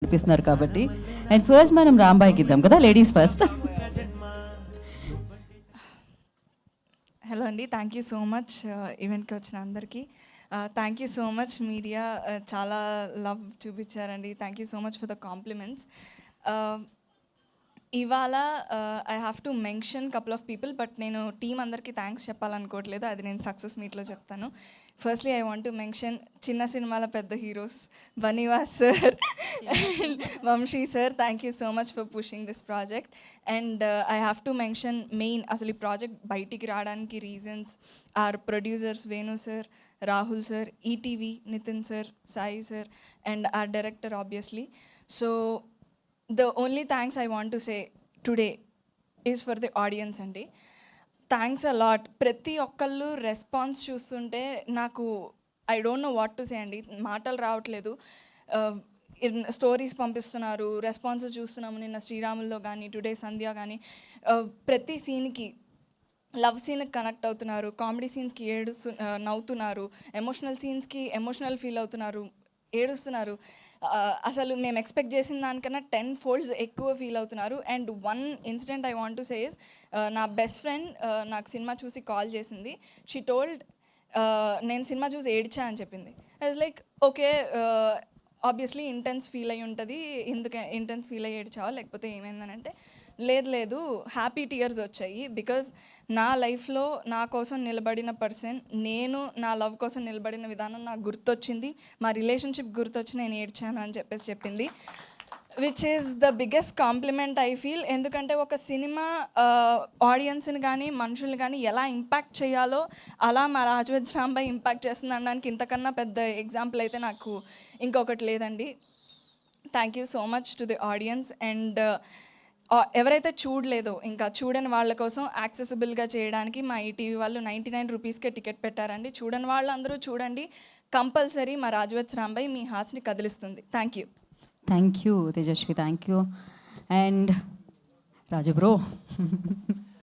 చూపిస్తున్నారు కాబట్టి. And first మనం రాంబాయికి ఇద్దాం కదా, లేడీస్ ఫస్ట్. హలో అండి, థ్యాంక్ యూ సో మచ్ ఈవెంట్కి వచ్చిన అందరికీ. Thank you so much media, చాలా love చూపించారండి. Thank you so much for the compliments. ఇవాళ I have to mention couple of people, but నేను టీం అందరికీ థ్యాంక్స్ చెప్పాలనుకోవట్లేదు, అది నేను సక్సెస్ మీట్లో చెప్తాను. Firstly I want to mention చిన్న సినిమాల పెద్ద heroes Bunny Vas sir and Vamsi sir. Thank you so much for pushing this project. And I have to mention main అసలు ఈ ప్రాజెక్ట్ బయటికి రావడానికి reasons are producers Venu sir, Rahul sir, ETV Nitin sir, Sai sir, and our director obviously. So the only thanks I want to say today is for the audience అండి. Thanks a lot. ప్రతి ఒక్కళ్ళు response చూస్తుంటే నాకు I don't know what to say అండి, మాటలు రావట్లేదు. Stories పంపిస్తున్నారు, responses చూస్తున్నాము. నిన్న శ్రీరాముల్లో కానీ, టుడే సంధ్య కానీ, ప్రతి సీన్కి లవ్ సీన్కి కనెక్ట్ అవుతున్నారు, కామెడీ సీన్స్కి నవ్వుతున్నారు, ఎమోషనల్ సీన్స్కి ఎమోషనల్ ఫీల్ అవుతున్నారు, ఏడుస్తున్నారు. అసలు మేము ఎక్స్పెక్ట్ చేసిన దానికన్నా 10 folds ఎక్కువ ఫీల్ అవుతున్నారు. And one incident I want to say is, నా బెస్ట్ ఫ్రెండ్ నాకు సినిమా చూసి కాల్ చేసింది. షీ టోల్డ్ నేను సినిమా చూసి ఏడ్చా అని చెప్పింది. It's like okay, obviously intense feel అయ్యి ఉంటుంది, ఎందుకు ఇంటెన్స్ ఫీల్ అయ్యి ఏడ్చావా లేకపోతే ఏమైందని అంటే, లేదు హ్యాపీ టీయర్స్ వచ్చాయి. బికాజ్ నా లైఫ్లో నా కోసం నిలబడిన పర్సన్, నేను నా లవ్ కోసం నిలబడిన విధానం నాకు గుర్తొచ్చింది, మా రిలేషన్షిప్ గుర్తొచ్చి నేను ఏడ్చాను అని చెప్పింది. Which is the biggest compliment I feel. ఎందుకంటే ఒక సినిమా ఆడియన్స్ని కానీ మనుషుల్ని కానీ ఎలా ఇంపాక్ట్ చేయాలో అలా మా రాజవెజ్ రాంబాయ్ ఇంపాక్ట్ చేస్తుంది అనడానికి ఇంతకన్నా పెద్ద ఎగ్జాంపుల్ అయితే నాకు ఇంకొకటి లేదండి. Thank you so much to the audience. And ఎవరైతే చూడలేదో, ఇంకా చూడని వాళ్ళ కోసం యాక్సెసిబుల్గా చేయడానికి మా ఈటీవీ వాళ్ళు 99 రూపీస్కే టికెట్ పెట్టారండి. చూడని వాళ్ళందరూ చూడండి, కంపల్సరీ మా రాజవెజ్ రాంబాయ్ మీ హార్ట్స్ని కదిలిస్తుంది. Thank you. Thank you Tejaswi, thank you. And Raju bro